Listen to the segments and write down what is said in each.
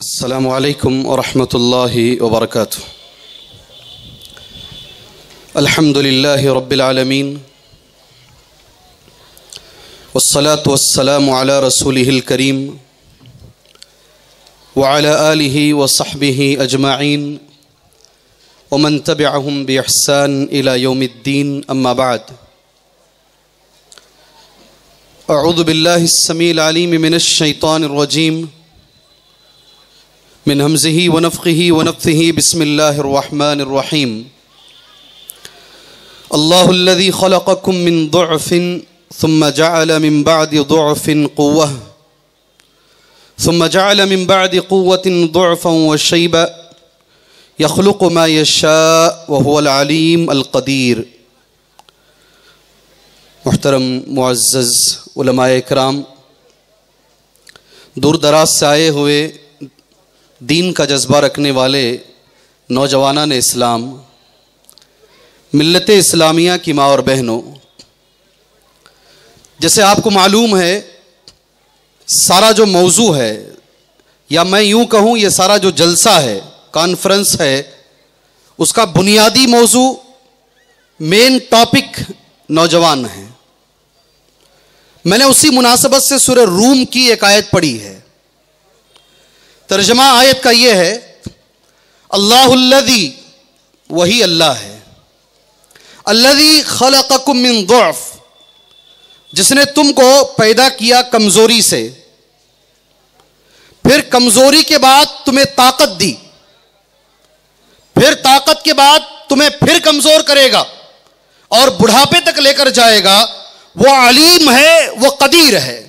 السلام علیکم ورحمۃ اللہ وبرکاتہ۔ الحمد للہ رب العالمین والصلاة والسلام علی رسولہ الکریم وعلی آلہ وصحبہ اجمعین ومن تبعہم بإحسان الی یوم الدین، اما بعد۔ اعوذ باللہ السمیع العلیم من الشیطان الرجیم من همزه ونفخه ونفثه، بسم الله الرحمن الرحيم۔ الله الذي خلقكم من ضعف ثم جعل من بعد ضعف قوة ثم جعل من بعد قوة ضعفا وشيبا يخلق ما يشاء وهو العليم القدير۔ محترم معزز علماء اکرام، دور دراز سے آئے ہوئے دین کا جذبہ رکھنے والے نوجوانان اسلام، ملت اسلامیہ کی ماں اور بہنوں، جیسے آپ کو معلوم ہے سارا جو موضوع ہے، یا میں یوں کہوں یہ سارا جو جلسہ ہے، کانفرنس ہے، اس کا بنیادی موضوع، مین ٹاپک نوجوان ہے۔ میں نے اسی مناسبت سے سورہ روم کی ایک آیت پڑھی ہے۔ ترجمہ آیت کا یہ ہے، اللہ الذی، وہی اللہ ہے، الذی خلقکم من ضعف، جس نے تم کو پیدا کیا کمزوری سے، پھر کمزوری کے بعد تمہیں طاقت دی، پھر طاقت کے بعد تمہیں پھر کمزور کرے گا اور بڑھاپے تک لے کر جائے گا۔ وہ علیم ہے، وہ قدیر ہے،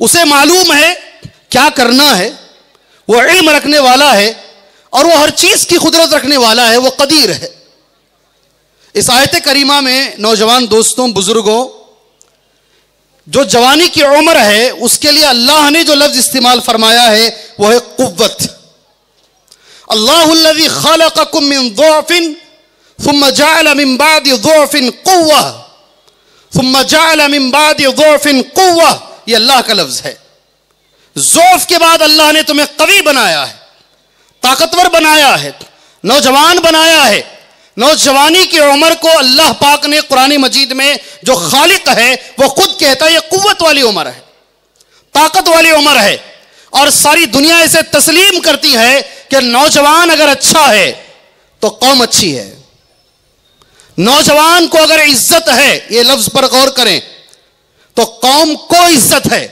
اسے معلوم ہے کیا کرنا ہے، وہ علم رکھنے والا ہے اور وہ ہر چیز کی قدرت رکھنے والا ہے، وہ قدیر ہے۔ اس آیت کریمہ میں نوجوان دوستوں، بزرگوں، جو جوانی کی عمر ہے اس کے لیے اللہ نے جو لفظ استعمال فرمایا ہے وہ ہے قوت۔ اللہ الذی خلقکم من ضعف ثم جعل من بعد ضعف قوة ثم جعل من بعد ضعف قوة، یہ اللہ کا لفظ ہے۔ ضعف کے بعد اللہ نے تمہیں قوی بنایا ہے، طاقتور بنایا ہے، نوجوان بنایا ہے۔ نوجوانی کی عمر کو اللہ پاک نے قرآن مجید میں جو خالق ہے وہ خود کہتا ہے یہ قوت والی عمر ہے، طاقت والی عمر ہے، اور ساری دنیا اسے تسلیم کرتی ہے کہ نوجوان اگر اچھا ہے تو قوم اچھی ہے۔ نوجوان کو اگر عزت ہے، یہ لفظ پر غور کریں، تو قوم کو عزت ہے۔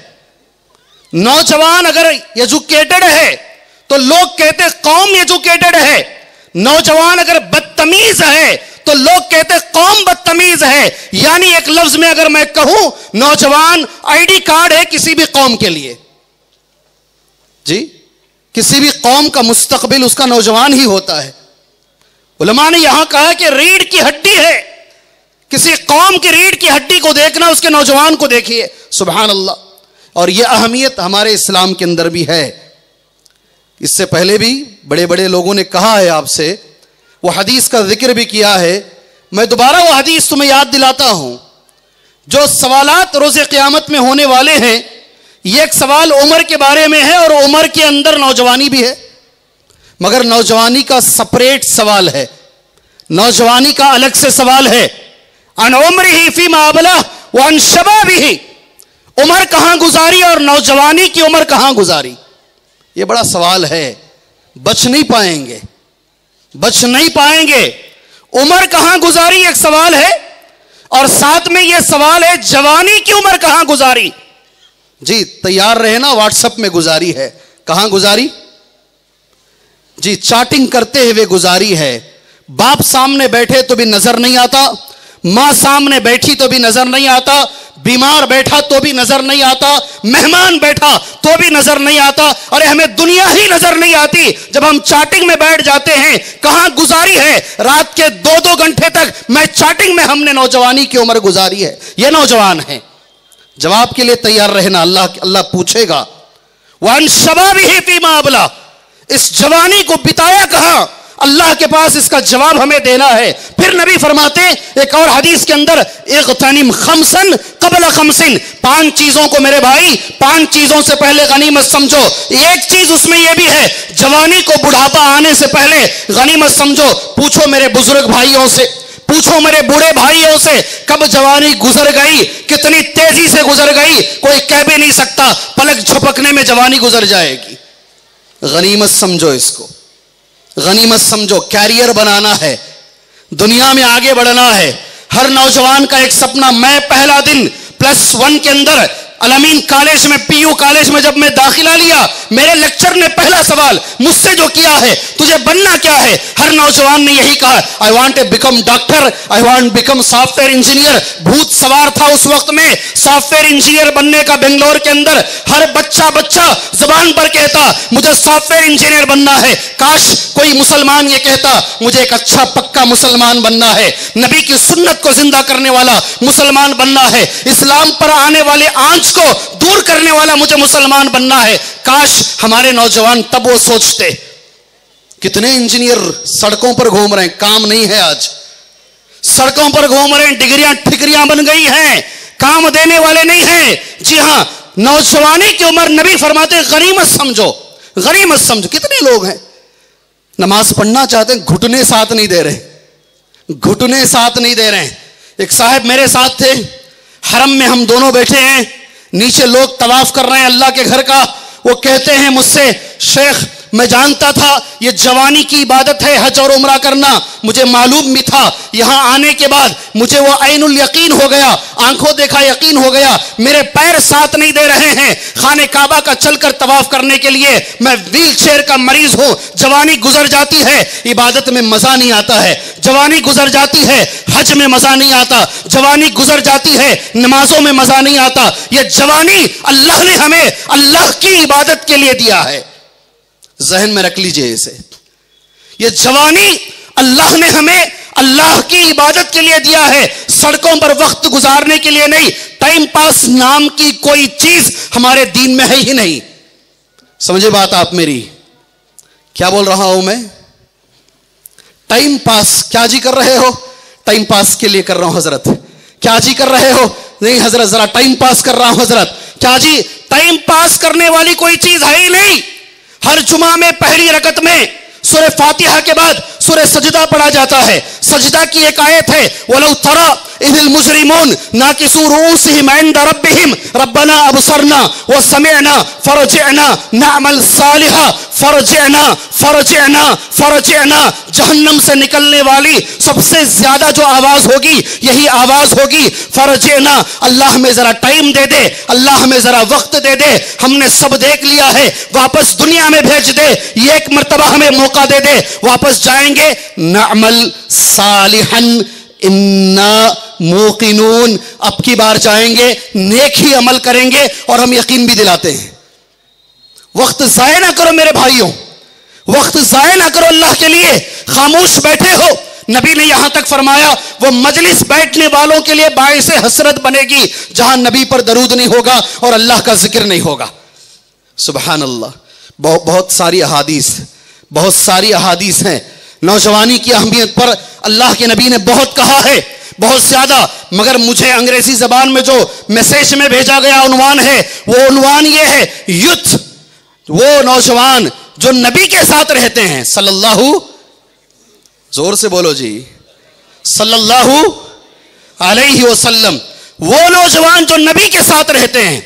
نوجوان اگر ایجوکیٹڈ ہے تو لوگ کہتے قوم ایجوکیٹڈ ہے۔ نوجوان اگر بدتمیز ہے تو لوگ کہتے قوم بدتمیز ہے۔ یعنی ایک لفظ میں اگر میں کہوں، نوجوان آئی ڈی کارڈ ہے کسی بھی قوم کے لیے۔ جی، کسی بھی قوم کا مستقبل اس کا نوجوان ہی ہوتا ہے۔ علماء نے یہاں کہا کہ ریڑھ کی ہڈی ہے، کسی قوم کی ریڑھ کی ہڈی کو دیکھنا، اس کے نوجوان کو دیکھیے۔ سبحان اللہ۔ اور یہ اہمیت ہمارے اسلام کے اندر بھی ہے۔ اس سے پہلے بھی بڑے بڑے لوگوں نے کہا ہے آپ سے، وہ حدیث کا ذکر بھی کیا ہے۔ میں دوبارہ وہ حدیث تمہیں یاد دلاتا ہوں۔ جو سوالات روز قیامت میں ہونے والے ہیں، یہ ایک سوال عمر کے بارے میں ہے، اور عمر کے اندر نوجوانی بھی ہے، مگر نوجوانی کا سپریٹ سوال ہے، نوجوانی کا الگ سے سوال ہے۔ عن عمرہ فیما ابلہ وعن شبابہ، عمر کہاں گزاری اور نوجوانی کی عمر کہاں گزاری، یہ بڑا سوال ہے۔ بچ نہیں پائیں گے، بچ نہیں پائیں گے۔ عمر کہاں گزاری ایک سوال ہے، اور ساتھ میں یہ سوال ہے جوانی کی عمر کہاں گزاری۔ جی تیار رہے نا، واٹس ایپ میں گزاری ہے، کہاں گزاری؟ جی چاٹنگ کرتے ہوئے گزاری ہے۔ باپ سامنے بیٹھے تو بھی نظر نہیں آتا، ماں سامنے بیٹھی تو بھی نظر نہیں آتا، بیمار بیٹھا تو بھی نظر نہیں آتا، مہمان بیٹھا تو بھی نظر نہیں آتا، اور ہمیں دنیا ہی نظر نہیں آتی جب ہم چاٹنگ میں بیٹھ جاتے ہیں۔ کہاں گزاری ہے؟ رات کے 2-2 گھنٹے تک میں چاٹنگ میں ہم نے نوجوانی کی عمر گزاری ہے۔ یہ نوجوان ہیں۔ جواب کے لیے تیار رہنا، اللہ پوچھے گا۔ وَعَنْ شَبَابِهِ فِيمَا أَبْلَى، اس جوانی کو بتایا کہاں؟ اللہ کے پاس اس کا جواب ہمیں دینا ہے. پھر نبی فرماتے ایک اور حدیث کے اندر اغتنم خمسن قبل خمسن, 5 چیزوں کو میرے بھائی 5 چیزوں سے پہلے غنیمت سمجھو. ایک چیز اس میں یہ بھی ہے, جوانی کو بڑھاپا آنے سے پہلے غنیمت سمجھو. پوچھو میرے بزرگ بھائیوں سے, پوچھو میرے بوڑھے بھائیوں سے, کب جوانی گزر گئی, کتنی تیزی سے گزر گئی, کوئی کہہ بھی نہیں سکتا. پلک جھپکنے میں جوانی گزر جائے گی. غنیمت سمجھو اس کو, غنیمت سمجھو. کیریئر بنانا ہے, دنیا میں آگے بڑھنا ہے. ہر نوجوان کا ایک سپنا. میں پہلا دن +1 کے اندر الامین کالج میں, پی یو کالج میں جب میں داخلہ لیا, میرے لیکچر نے پہلا سوال مجھ سے جو کیا ہے, تجھے بننا کیا ہے؟ ہر نوجوان نے یہی کہا, I want to become doctor, I want become software engineer. بھوت سوار تھا اس وقت میں سافٹ ویئر انجینئر بننے کا. بنگلور کے اندر ہر بچہ زبان پر کہتا مجھے سافٹ ویئر انجینئر بننا ہے. کاش کوئی مسلمان یہ کہتا مجھے ایک اچھا پکا مسلمان بننا ہے, نبی کی سنت کو زندہ کرنے والا مسلمان بننا ہے, اسلام پر آنے والے آنچ کو دور کرنے والا مجھے مسلمان بننا ہے. کاش ہمارے نوجوان تب وہ سوچتے. کتنے انجینئر سڑکوں پر گھوم رہے ہیں, کام نہیں ہے آج. سڑکوں پر گھوم رہے ہیں, ڈگریاں ٹھکریاں بن گئی ہیں, کام دینے والے نہیں ہیں. جی ہاں, نوجوانی کی عمر نبی فرماتے غنیمت سمجھو, غنیمت سمجھو. کتنے لوگ ہیں نماز پڑھنا چاہتے ہیں, گھٹنے ساتھ نہیں دے رہے, گھٹنے ساتھ نہیں دے رہے ہیں. ایک صاحب میرے ساتھ تھے, حرم میں ہم دونوں بیٹھے ہیں, نیچے لوگ طواف کر رہے ہیں اللہ کے گھر کا. وہ کہتے ہیں مجھ سے, شیخ میں جانتا تھا یہ جوانی کی عبادت ہے حج اور عمرہ کرنا, مجھے معلوم بھی تھا. یہاں آنے کے بعد مجھے وہ عین الیقین ہو گیا, آنکھوں دیکھا یقین ہو گیا. میرے پیر ساتھ نہیں دے رہے ہیں خانہ کعبہ کا چل کر طواف کرنے کے لیے. میں ویل چیئر کا مریض ہوں. جوانی گزر جاتی ہے, عبادت میں مزہ نہیں آتا ہے. جوانی گزر جاتی ہے, حج میں مزہ نہیں آتا. جوانی گزر جاتی ہے, نمازوں میں مزہ نہیں آتا. یہ جوانی اللہ نے ہمیں اللہ کی عبادت کے لیے دیا ہے. ذہن میں رکھ لیجئے اسے. یہ جوانی اللہ نے ہمیں اللہ کی عبادت کے لیے دیا ہے, سڑکوں پر وقت گزارنے کے لیے نہیں. ٹائم پاس نام کی کوئی چیز ہمارے دین میں ہے ہی نہیں. سمجھے بات آپ میری؟ کیا بول رہا ہوں میں؟ ٹائم پاس کیا جی کر رہے ہو؟ ٹائم پاس کے لیے کر رہا ہوں حضرت. کیا جی کر رہے ہو؟ نہیں حضرت ذرا ٹائم پاس کر رہا ہوں حضرت. کیا جی ٹائم پاس کرنے والی کوئی چیز ہے ہی نہیں. ہر جمعہ میں پہلی رکعت میں سورہ فاتحہ کے بعد سورہ سجدہ پڑھا جاتا ہے. سجدہ کی ایک آیت ہے, وَلَوْ تَرَى إِذِ الْمُجْرِمُونَ نَاكِسُو رُؤُوسِهِمْ عِنْدَ رَبِّهِمْ رَبَّنَا أَبْصَرْنَا وَسَمِعْنَا فَارْجِعْنَا نَعْمَلْ صَالِحًا فَارْجِعْنَا. جہنم سے نکلنے والی سب سے زیادہ جو آواز ہوگی یہی آواز ہوگی فَارْجِعْنَا. اللہ ہمیں ذرا ٹائم دے دے, اللہ ہمیں ذرا وقت دے دے. ہم نے سب دیکھ لیا ہے, واپس دنیا میں بھیج دے. یہ ایک مرتبہ ہمیں موقع دے دے, واپس جائیں گے. نعمل صالحا انا موقنون, اب کی بار جائیں گے نیک ہی عمل کریں گے, اور ہم یقین بھی دلاتے ہیں. وقت ضائع نہ کرو میرے بھائیوں, وقت ضائع نہ کرو اللہ کے لیے. خاموش بیٹھے ہو, نبی نے یہاں تک فرمایا وہ مجلس بیٹھنے والوں کے لیے باعث حسرت بنے گی جہاں نبی پر درود نہیں ہوگا اور اللہ کا ذکر نہیں ہوگا. سبحان اللہ. بہت ساری احادیث ہیں نوجوانی کی اہمیت پر. اللہ کے نبی نے بہت کہا ہے, بہت زیادہ, مگر مجھے انگریزی زبان میں جو میسیج میں بھیجا گیا عنوان ہے, وہ عنوان یہ ہے, یوتھ, وہ نوجوان جو نبی کے ساتھ رہتے ہیں صلی اللہ, زور سے بولو جی, صلی اللہ علیہ وسلم. وہ نوجوان جو نبی کے ساتھ رہتے ہیں,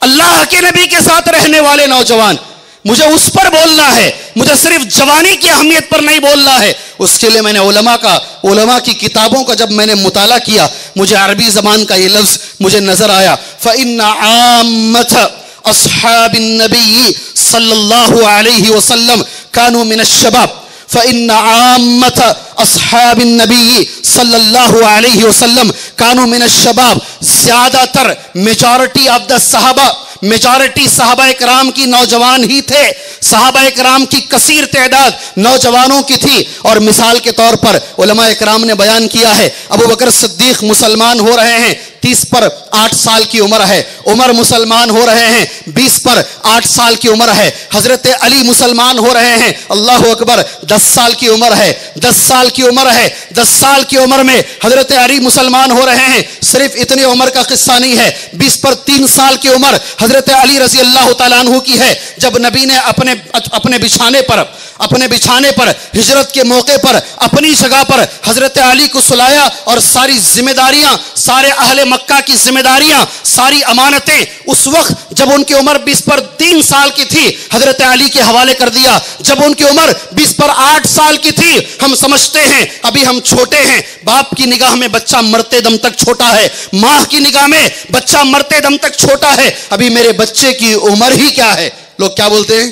اللہ کے نبی کے ساتھ رہنے والے نوجوان. مجھے اس پر بولنا ہے, مجھے صرف جوانی کی اہمیت پر نہیں بولنا ہے. اس کے لیے میں نے علماء کی کتابوں کا جب میں نے مطالعہ کیا, مجھے عربی زبان کا یہ لفظ مجھے نظر آیا, فَإِنَّ عَامَّةَ أَصْحَابِ النَّبِيِّ صلی اللہ علیہ وسلم كانوا من الشباب. فإن عامة أصحاب النبي صلی اللہ علیہ وسلم كانوا من الشباب. زیادہ تر میجورٹی آف دا صحابہ, میجورٹی صحابہ اکرام کی نوجوان ہی تھے. صحابہ اکرام کی کثیر تعداد نوجوانوں کی تھی. اور مثال کے طور پر علماء اکرام نے بیان کیا ہے, ابو بکر صدیق مسلمان ہو رہے ہیں 30 پر 8 سال کی عمر ہے، عمر مسلمان ہو رہے ہیں 20 پر 8 سال کی عمر ہے، حضرت علی مسلمان ہو رہے ہیں، اللہ اکبر 10 سال کی عمر ہے، 10 سال کی عمر ہے، 10 سال کی عمر میں حضرت علی مسلمان ہو رہے ہیں۔ صرف اتنی عمر کا قصہ نہیں ہے، 20 پر 3 سال کی عمر حضرت علی رضی اللہ تعالیٰ عنہ کی ہے، جب نبی نے اپنے بچھانے پر ہجرت کے موقع پر اپنی جگہ پر حضرت علی کو سلایا اور ساری ذمہ داریاں، سارے اہل مکہ کی ذمہ داریاں، ساری امانتیں اس وقت جب ان کی عمر 20 پر 3 سال کی تھی حضرت علی کے حوالے کر دیا۔ جب ان کی عمر 20 پر 8 سال کی تھی، ہم سمجھتے ہیں ابھی ہم چھوٹے ہیں، باپ کی نگاہ میں بچہ مرتے دم تک چھوٹا ہے، ماں کی نگاہ میں بچہ مرتے دم تک چھوٹا ہے، ابھی میرے بچے کی عمر ہی کیا ہے؟ لوگ کیا بولتے ہیں؟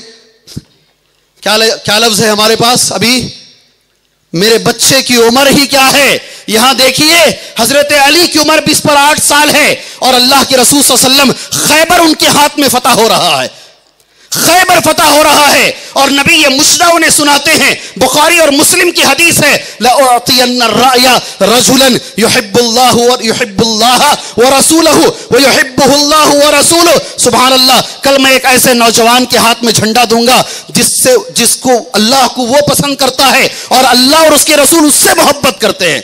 کیا لفظ ہے ہمارے پاس؟ ابھی میرے بچے کی عمر ہی کیا ہے؟ یہاں دیکھیے حضرت علی کی عمر 20 پر 8 سال ہے اور اللہ کے رسول صلی اللہ علیہ وسلم خیبر ان کے ہاتھ میں فتح ہو رہا ہے، خیبر فتح ہو رہا ہے، اور نبی یہ مشرہ انہیں سناتے ہیں۔ بخاری اور مسلم کی حدیث ہے، لَأُعْطِيَنَّ الرَّأْيَ رَجُلًا يُحِبُّ اللَّهُ وَرَسُولَهُ وَيُحِبُّهُ اللَّهُ وَرَسُولُهُ۔ سبحان اللہ، کل میں ایک ایسے نوجوان کے ہاتھ میں جھنڈا دوں گا جس کو اللہ کو وہ پسند کرتا ہے اور اللہ اور اس کے رسول اس سے محبت کرتے ہیں،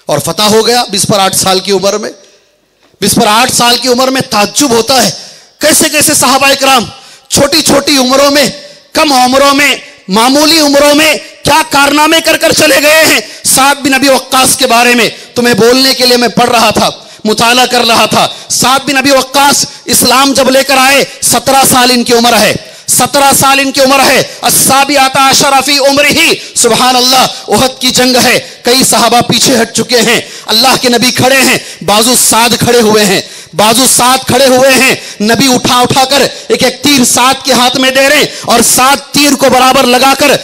اور فتح ہو گیا 20 پر 8 سال کی عمر میں۔ 20 پر 8 سال کی عمر میں تعجب ہوتا ہے، کیسے صحابہ کرام چھوٹی چھوٹی عمروں میں، کم عمروں میں، معمولی عمروں میں کیا کارنامے کر چلے گئے ہیں۔ سعد بن ابی وقاص کے بارے میں تمہیں بولنے کے لیے میں پڑھ رہا تھا، مطالعہ کر رہا تھا۔ سعد بن ابی وقاص اسلام جب لے کر آئے 17 سال ان کی عمر ہے، 17 سال ان کی عمر ہے۔ السابعۃ عشرۃ فی عمرہ، سبحان اللہ، احد کی جنگ ہے، کئی صحابہ پیچھے ہٹ چکے ہیں، اللہ کے نبی کھڑے ہیں، بازو سعد کھڑے ہوئے ہیں، نبی اٹھا کر ایک تیر سعد کے ہاتھ میں دے رہے ہیں، اور سعد تیر کو برابر لگا کر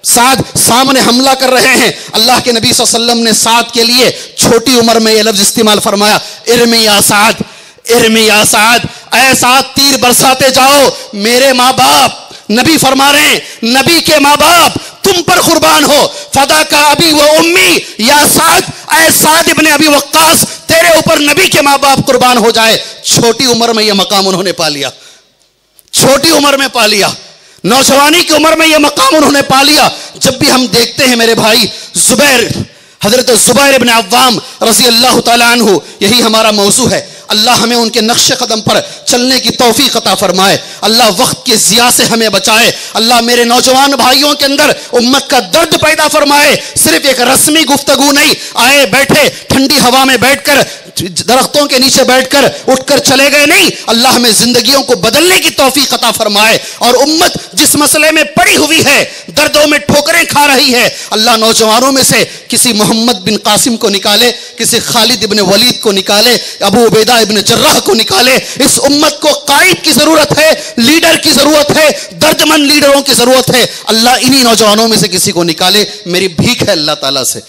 سعد سامنے حملہ کر رہے ہیں۔ اللہ کے نبی صلی اللہ علیہ وسلم نے سعد کے لیے چھوٹی عمر میں یہ لفظ استعمال فرمایا، ارمی یا سعد، ارمی یا سعد، اے سعد تیر برساتے جاؤ، میرے ماں باپ، نبی فرما رہے ہیں نبی کے ماں باپ تم پر قربان ہو، فدا کا ابی و امی یا سعد، اے سعد ابن ابی وقاص تیرے اوپر نبی کے ماں باپ قربان ہو جائے۔ چھوٹی عمر میں یہ مقام انہوں نے پا لیا، چھوٹی عمر میں پا لیا، نوجوانی کی عمر میں یہ مقام انہوں نے پا لیا۔ جب بھی ہم دیکھتے ہیں میرے بھائی حضرت زبیر ابن عوام رضی اللہ تعالیٰ عنہ، یہی ہمارا موضوع ہے، اللہ ہمیں ان کے نقش قدم پر چلنے کی توفیق عطا فرمائے، اللہ وقت کے ضیاع سے ہمیں بچائے، اللہ میرے نوجوان بھائیوں کے اندر امت کا درد پیدا فرمائے۔ صرف ایک رسمی گفتگو نہیں، آئے بیٹھے ٹھنڈی ہوا میں بیٹھ کر، درختوں کے نیچے بیٹھ کر اٹھ کر چلے گئے نہیں، اللہ ہمیں زندگیوں کو بدلنے کی توفیق عطا فرمائے۔ اور امت جس مسئلے میں پڑی ہوئی ہے، دردوں میں ٹھوکریں کھا رہی ہے، اللہ نوجوانوں میں سے کسی محمد بن قاسم کو نکالے، کسی خالد ابن ولید کو نکالے، ابو عبیدہ ابن جراح کو نکالے۔ اس امت کو قائد کی ضرورت ہے، لیڈر کی ضرورت ہے، دردمند لیڈروں کی ضرورت ہے، اللہ انہی نوجوانوں میں سے کسی کو نکالے۔ میری بھیک ہے اللہ تعالیٰ سے،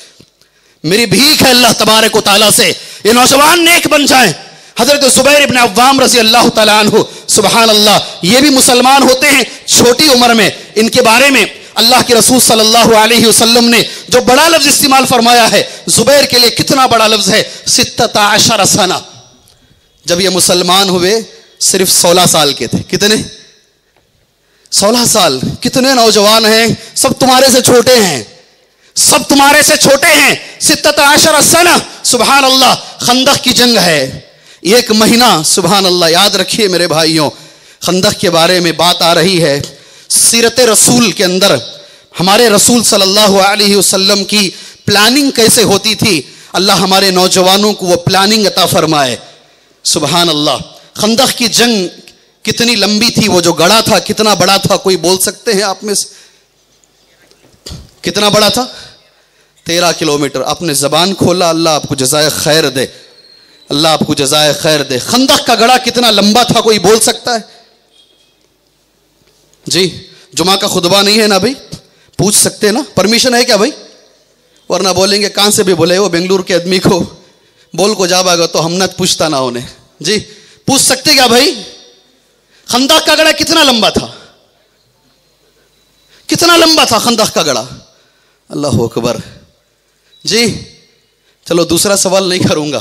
میری بھیک ہے اللہ تبارک و تعالیٰ سے، یہ نوجوان نیک بن جائیں۔ حضرت زبیر ابن عوام رضی اللہ تعالیٰ عنہ، سبحان اللہ، یہ بھی مسلمان ہوتے ہیں چھوٹی عمر میں۔ ان کے بارے میں اللہ کے رسول صلی اللہ علیہ وسلم نے جو بڑا لفظ استعمال فرمایا ہے زبیر کے لیے، کتنا بڑا لفظ ہے، 16 سنہ۔ جب یہ مسلمان ہوئے صرف 16 سال کے تھے، کتنے؟ 16 سال۔ کتنے نوجوان ہیں، سب تمہارے سے چھوٹے ہیں، سب تمہارے سے چھوٹے ہیں۔ 16 سنہ، سبحان اللہ۔ خندق کی جنگ ہے، ایک مہینہ، سبحان اللہ۔ یاد رکھیے میرے بھائیوں، خندق کے بارے میں بات آ رہی ہے، سیرت رسول کے اندر ہمارے رسول صلی اللہ علیہ وسلم کی پلاننگ کیسے ہوتی تھی، اللہ ہمارے نوجوانوں کو وہ پلاننگ عطا فرمائے، سبحان اللہ۔ خندق کی جنگ کتنی لمبی تھی، وہ جو گڑھا تھا کتنا بڑا تھا، کوئی بول سکتے ہیں آپ میں سے؟ کتنا بڑا تھا؟ 13 کلومیٹر۔ آپ نے زبان کھولا، اللہ آپ کو جزائے خیر دے، اللہ آپ کو جزائے خیر دے۔ خندق کا گڑھا کتنا لمبا تھا، کوئی بول سکتا ہے؟ جی، جمعہ کا خطبہ نہیں ہے نا بھائی، پوچھ سکتے نا، پرمیشن ہے کیا بھائی؟ ورنہ بولیں گے کہاں سے بھی بولے، وہ بنگلور کے آدمی کو بول کو جا باگا تو ہم نہ پوچھتا نہ ہونے۔ جی پوچھ سکتے کیا بھائی؟ خندق کا گڑھا کتنا لمبا تھا، کتنا لمبا تھا خندق کا گڑھا؟ اللہ اکبر۔ جی چلو دوسرا سوال نہیں کروں گا،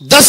10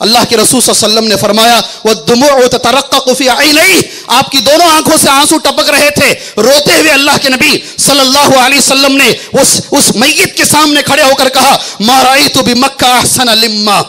اللہ کے رسول صلی اللہ علیہ وسلم نے فرمایا وَالدُّمُوعُ تَتَرَقَّقُ فِي عَيْنَيْهِ، آپ کی دونوں آنکھوں سے آنسو ٹپک رہے تھے. روتے ہوئے اللہ کے نبی صلی اللہ علیہ وسلم نے اس میت کے سامنے کھڑے ہو کر کہا مَا رَأَيْتُ بِمَكَّةَ أَحْسَنَ لِمَّا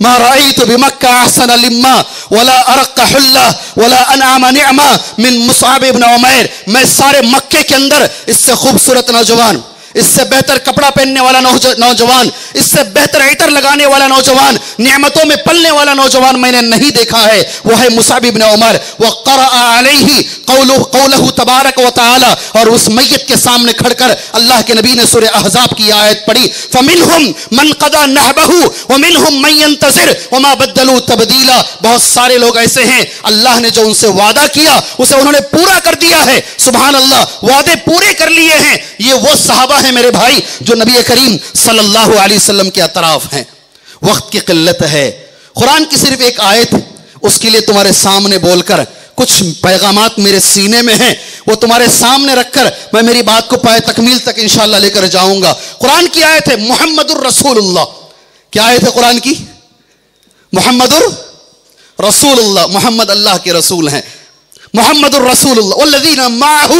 ما رأيت بمكة أحسن لما ولا أرق حلة ولا أنعم نعمة من مصعب بن عمير. میں سارے مکے کے اندر اس سے خوبصورت نوجوان، اس سے بہتر کپڑا پہننے والا نوجوان، اس سے بہتر عطر لگانے والا نوجوان، نعمتوں میں پلنے والا نوجوان میں نے نہیں دیکھا ہے. وہ ہے مصعب بن عمر. وقرأ علیہ قولہ تبارک و تعالی، اور اس میت کے سامنے کھڑ کر اللہ کے نبی نے سورہ احزاب کی آیت پڑھی فمنہم من قضى نحبہ ومنہم من ينتظر وما بدلوا تبدیلا. بہت سارے لوگ ایسے ہیں اللہ نے جو ان سے وعدہ کیا اسے انہوں نے پورا کر دیا ہے. سبحان اللہ، وعدے پورے کر لیے ہیں. یہ وہ صحابہ ہیں میرے بھائی جو نبی کریم صلی اللہ علیہ وسلم کے اطراف ہیں. وقت کی قلت ہے، قرآن کی صرف ایک آیت، اس کے لیے تمہارے سامنے بول کر کچھ پیغامات میرے سینے میں ہیں، وہ تمہارے سامنے رکھ کر میں میری بات کو پائے تکمیل تک انشاءاللہ لے کر جاؤں گا. قرآن کی آیت ہے محمد الرسول اللہ. کیا آیت ہے قرآن کی؟ محمد الرسول اللہ. محمد اللہ کے رسول ہیں. محمد الرسول اللہ والذین معہ،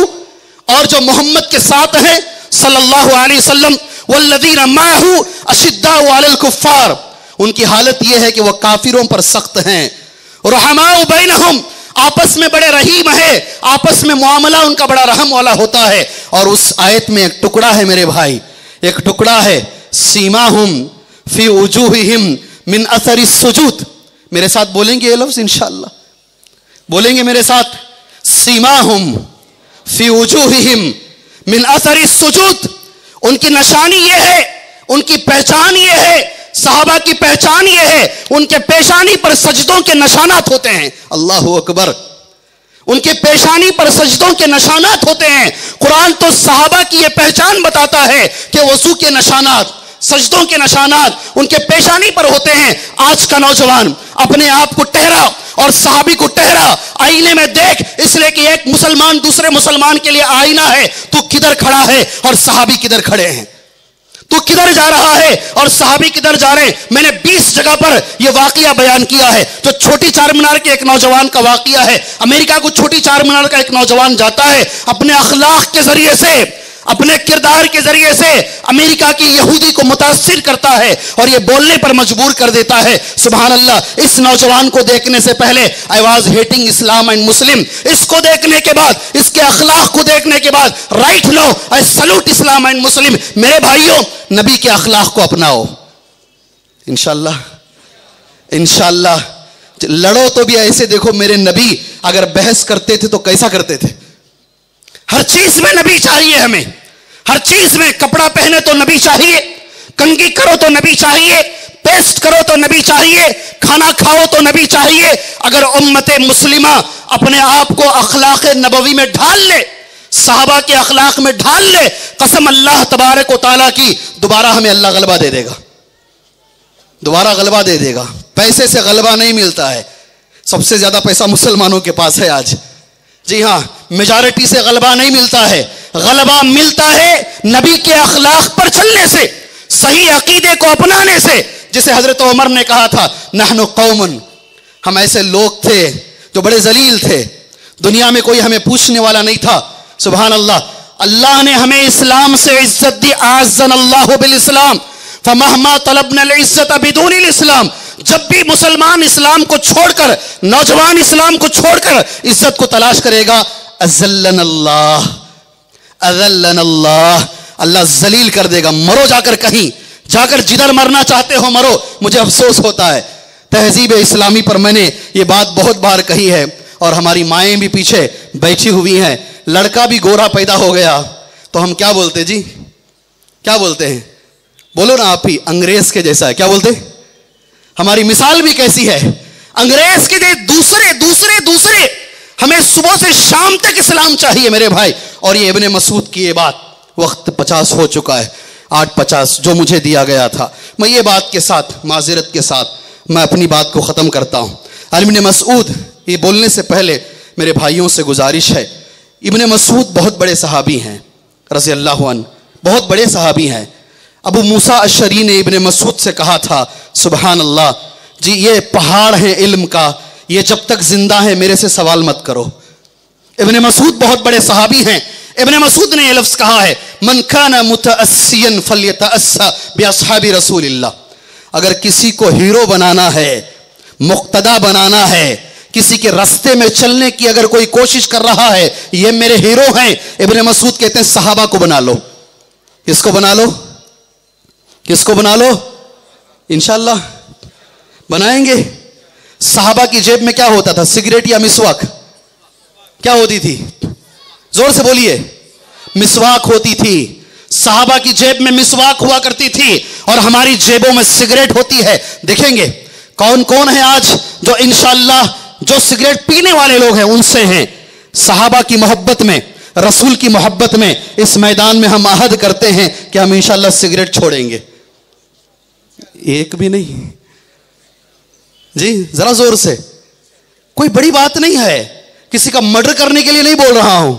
اور جو محمد کے ساتھ ہیں صلی اللہ علیہ وسلم، والذین معہ اشداء علی الکفار، ان کی حالت یہ ہے کہ وہ کافروں پر سخت ہیں. رحماء بینہم، آپس میں بڑے رحیم ہے، آپس میں معاملہ ان کا بڑا رحم والا ہوتا ہے. اور اس آیت میں ایک ٹکڑا ہے میرے بھائی، ایک ٹکڑا ہے سیماہم فی وجوہہم من اثر السجود. میرے ساتھ بولیں گے یہ لفظ انشاءاللہ؟ بولیں گے میرے ساتھ؟ سیماہم فی وجوہہم من اثر السجود. ان کی نشانی یہ ہے، ان کی پہچان یہ ہے، صحابہ کی پہچان یہ ہے، ان کے پیشانی پر سجدوں کے نشانات ہوتے ہیں. اللہ اکبر. ان کے پیشانی پر سجدوں کے نشانات ہوتے ہیں. قرآن تو صحابہ کی یہ پہچان بتاتا ہے کہ وضو کے نشانات، سجدوں کے نشانات ان کے پیشانی پر ہوتے ہیں. آج کا نوجوان اپنے آپ کو ٹہرا اور صحابی کو ٹہرا، آئینے میں دیکھ، اس لیے کہ ایک مسلمان دوسرے مسلمان کے لیے آئینہ ہے. تو کدھر کھڑا ہے اور صحابی کدھر کھڑے ہیں؟ تو کدھر جا رہا ہے اور صحابی کدھر جا رہے ہیں؟ میں نے 20 جگہ پر یہ واقعہ بیان کیا ہے. جو چھوٹی چار مینار کے ایک نوجوان کا واقعہ ہے. امریکہ کو چھوٹی چار مینار کا ایک نوجوان جاتا ہے، اپنے اخلاق کے ذریعے سے، اپنے کردار کے ذریعے سے امریکہ کی یہودی کو متاثر کرتا ہے اور یہ بولنے پر مجبور کر دیتا ہے. سبحان اللہ. اس نوجوان کو دیکھنے سے پہلے I was hating Islam and Muslim. اس کو دیکھنے کے بعد، اس کے اخلاق کو دیکھنے کے بعد right now I salute Islam and Muslim. میرے بھائیوں، نبی کے اخلاق کو اپناؤ انشاءاللہ. انشاءاللہ لڑو تو بھی ایسے. دیکھو میرے نبی اگر بحث کرتے تھے تو کیسا کرتے تھے؟ ہر چیز میں نبی چاہیے ہمیں. ہر چیز میں کپڑا پہنے تو نبی چاہیے، کنگھی کرو تو نبی چاہیے، پیسٹ کرو تو نبی چاہیے، کھانا کھاؤ تو نبی چاہیے. اگر امت مسلمہ اپنے آپ کو اخلاق نبوی میں ڈھال لے، صحابہ کے اخلاق میں ڈھال لے، قسم اللہ تبارک و تعالیٰ کی، دوبارہ ہمیں اللہ غلبہ دے دے گا. دوبارہ غلبہ دے دے گا. پیسے سے غلبہ نہیں ملتا ہے. سب سے زیادہ پیسہ مسلمانوں کے پاس ہے آج. جی ہاں، میجارٹی سے غلبہ نہیں ملتا ہے. غلبہ ملتا ہے نبی کے اخلاق پر چلنے سے، صحیح عقیدے کو اپنانے سے. جسے حضرت عمر نے کہا تھا نحن قوم، ہم ایسے لوگ تھے جو بڑے ذلیل تھے، دنیا میں کوئی ہمیں پوچھنے والا نہیں تھا. سبحان اللہ. اللہ نے ہمیں اسلام سے عزت دی. اعزنا اللہ بالاسلام فمہما طلبنا العزت بدون الاسلام. جب بھی مسلمان اسلام کو چھوڑ کر، نوجوان اسلام کو چھوڑ کر عزت کو تلاش کرے گا، اذلنا اللہ، اذلنا اللہ، اللہ ذلیل کر دے گا. مرو جا کر کہیں، جا کر جدھر مرنا چاہتے ہو مرو. مجھے افسوس ہوتا ہے تہذیب اسلامی پر میں نے یہ بات بہت بار کہی ہے، اور ہماری مائیں بھی پیچھے بیٹھی ہوئی ہیں. لڑکا بھی گورا پیدا ہو گیا تو ہم کیا بولتے؟ جی کیا بولتے ہیں؟ بولو نا آپ ہی. انگریز کے جیسا ہے. کیا بولتے؟ ہماری مثال بھی کیسی ہے؟ انگریز کے دوسرے. ہمیں صبح سے شام تک اسلام چاہیے میرے بھائی. اور یہ ابن مسعود کی یہ بات، وقت 50 ہو چکا ہے، 8:50 جو مجھے دیا گیا تھا. میں یہ بات کے ساتھ، معذرت کے ساتھ میں اپنی بات کو ختم کرتا ہوں. ابن مسعود، یہ بولنے سے پہلے میرے بھائیوں سے گزارش ہے، ابن مسعود بہت بڑے صحابی ہیں رضی اللہ عنہ، بہت بڑے صحابی ہیں. ابو موسیٰ اشعری نے ابن مسعود سے کہا تھا سبحان اللہ، جی یہ پہاڑ ہے علم کا، یہ جب تک زندہ ہے میرے سے سوال مت کرو۔ ابن مسعود بہت بڑے صحابی ہیں، ابن مسعود نے یہ لفظ کہا ہے، من کان متأسیا فلیتأسی باصحاب رسول اللہ۔ اگر کسی کو ہیرو بنانا ہے، مقتدا بنانا ہے، کسی کے راستے میں چلنے کی اگر کوئی کوشش کر رہا ہے، یہ میرے ہیرو ہیں، ابن مسعود کہتے ہیں صحابہ کو بنا لو۔ کس کو بنا لو؟ کس کو بنا لو؟ انشاءاللہ بنائیں گے۔ صحابہ کی جیب میں کیا ہوتا تھا؟ سگریٹ یا مسواک؟ کیا ہوتی تھی؟ زور سے بولیے۔ مسواک ہوتی تھی۔ صحابہ کی جیب میں مسواک ہوا کرتی تھی اور ہماری جیبوں میں سگریٹ ہوتی ہے۔ دیکھیں گے کون کون ہے آج جو انشاءاللہ جو سگریٹ پینے والے لوگ ہیں ان سے ہیں۔ صحابہ کی محبت میں، رسول کی محبت میں اس میدان میں ہم عہد کرتے ہیں کہ ہم انشاءاللہ سگریٹ چھوڑیں گے۔ ایک بھی نہیں جی، ذرا زور سے۔ کوئی بڑی بات نہیں ہے، کسی کا مرڈر کرنے کے لیے نہیں بول رہا ہوں،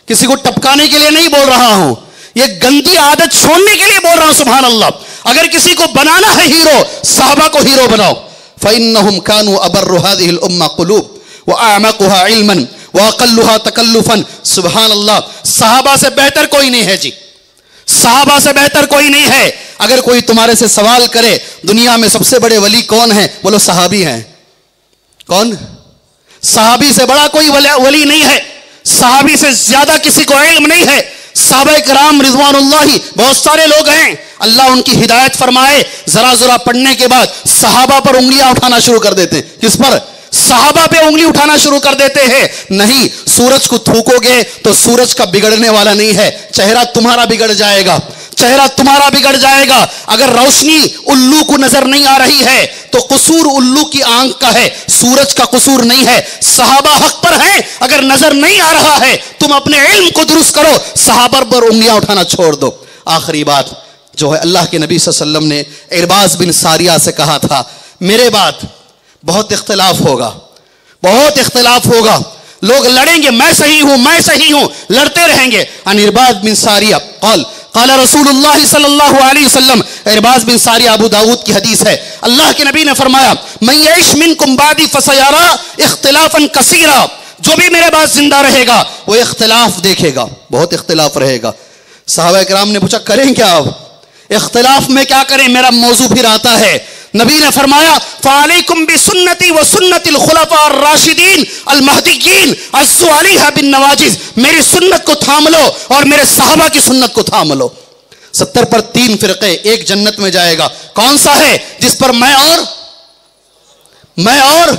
کسی کو ٹپکانے کے لیے نہیں بول رہا ہوں، یہ گندی عادت چھوڑنے کے لیے بول رہا ہوں۔ سبحان اللہ۔ اگر کسی کو بنانا ہے ہیرو، صحابہ کو ہیرو بناؤ۔ فَإِنَّهُمْ كَانُوا أَبَرُّ هَذِهِ الْأُمَّةِ قُلُوبًا وَأَعْمَقُهَا عِلْمًا وَأَقَلُّهَا تَكَلُّفًا۔ سبحان اللہ، صحابہ سے بہتر کوئی نہیں ہے جی، صحابہ سے بہتر کوئی نہیں ہے۔ اگر کوئی تمہارے سے سوال کرے دنیا میں سب سے بڑے ولی کون ہیں، بولو صحابی ہیں۔ کون؟ صحابی سے بڑا کوئی ولی نہیں ہے، صحابی سے زیادہ کسی کو علم نہیں ہے۔ صحابہ کرام رضوان اللہ بہت سارے لوگ ہیں، اللہ ان کی ہدایت فرمائے، ذرا ذرا پڑھنے کے بعد صحابہ پر انگلیاں اٹھانا شروع کر دیتے ہیں۔ کس پر؟ صحابہ پہ انگلی اٹھانا شروع کر دیتے ہیں۔ نہیں، سورج کو تھوکو گے تو سورج کا بگڑنے والا نہیں ہے، چہرہ تمہارا بگڑ جائے گا، چہرہ تمہارا بگڑ جائے گا۔ اگر روشنی الو کو نظر نہیں آ رہی ہے تو قصور الو کی آنکھ کا ہے، سورج کا قصور نہیں ہے۔ صحابہ حق پر ہیں، اگر نظر نہیں آ رہا ہے تم اپنے علم کو درست کرو، صحابہ پر انگلیاں اٹھانا چھوڑ دو۔ آخری بات جو ہے، اللہ کے نبی صلی اللہ علیہ وسلم نے ارباز بن ساریہ سے کہا تھا، میرے بعد بہت اختلاف ہوگا، بہت اختلاف ہوگا، لوگ لڑیں گے، میں صحیح ہوں میں صحیح ہوں، لڑتے رہیں گے۔ عن ارباز بن ساریہ قال قال رسول اللہ صلی اللہ علیہ وسلم، ارباز بن ساریہ ابو داود کی حدیث ہے، اللہ کے نبی نے فرمایا، من یعش منکم بعدی فسیرى اختلافا کثیرا، جو بھی میرے بعد زندہ رہے گا وہ اختلاف دیکھے گا، بہت اختلاف رہے گا۔ صحابہ کرام نے پوچھا کریں کیا اب؟ اختلاف میں کیا کریں؟ میرا موضوع پھر آتا ہے۔ نبی نے فرمایا، فَعَلَيْكُمْ بِسُنَّتِي وَسُنَّتِ الْخُلَفَاءِ الرَّاشِدِينَ الْمَهْدِيِّينَ عَضُّوا عَلَيْهَا بِالنَّوَاجِذِ، میری سنت کو تھام لو اور میرے صحابہ کی سنت کو تھام لو۔ 70 پر 3 فرقے، ایک جنت میں جائے گا، کون سا ہے؟ جس پر میں اور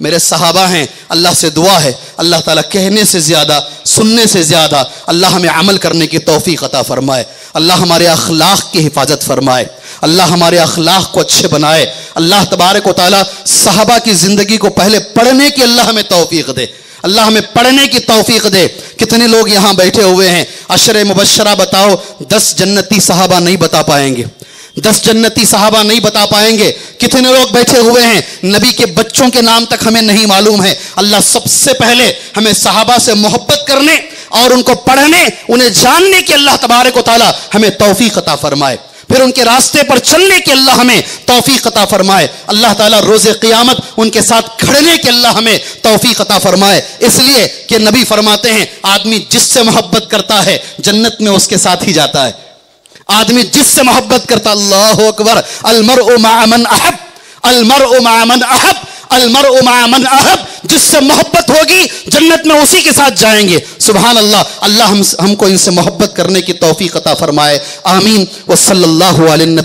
میرے صحابہ ہیں۔ اللہ سے دعا ہے، اللہ تعالیٰ کہنے سے زیادہ سننے سے زیادہ اللہ ہمیں عمل کرنے کی توفیق عطا فرمائے، اللہ ہمارے اخلاق کی حفاظت فرمائے، اللہ ہمارے اخلاق کو اچھے بنائے، اللہ تبارک و تعالیٰ صحابہ کی زندگی کو پہلے پڑھنے کی اللہ ہمیں توفیق دے، اللہ ہمیں پڑھنے کی توفیق دے۔ کتنے لوگ یہاں بیٹھے ہوئے ہیں، عشر مبشرہ بتاؤ، 10 جنتی صحابہ نہیں بتا پائیں گے، 10 جنتی صحابہ نہیں بتا پائیں گے۔ کتنے لوگ بیٹھے ہوئے ہیں نبی کے بچوں کے نام تک ہمیں نہیں معلوم ہے۔ اللہ سب سے پہلے ہمیں صحابہ سے محبت کرنے اور ان کو پڑھنے، انہیں جاننے کی اللہ تبارک و تعالیٰ ہمیں توفیق عطا فرمائے، پھر ان کے راستے پر چلنے کی اللہ ہمیں توفیق عطا فرمائے، اللہ تعالیٰ روز قیامت ان کے ساتھ کھڑنے کی اللہ ہمیں توفیق عطا فرمائے۔ اس لیے کہ نبی فرماتے ہیں، آدمی جس سے محبت کرتا ہے جنت میں اس کے ساتھ ہی جاتا ہے۔ آدمی جس سے محبت کرتا، اللہ اکبر، المرء مع من احب، المرء مع من احب، المرء مع من احب، جس سے محبت ہوگی جنت میں اسی کے ساتھ جائیں گے۔ سبحان اللہ، اللہ ہم کو ان سے محبت کرنے کی توفیق عطا فرمائے، آمین۔ وصلی اللہ علیہ النبی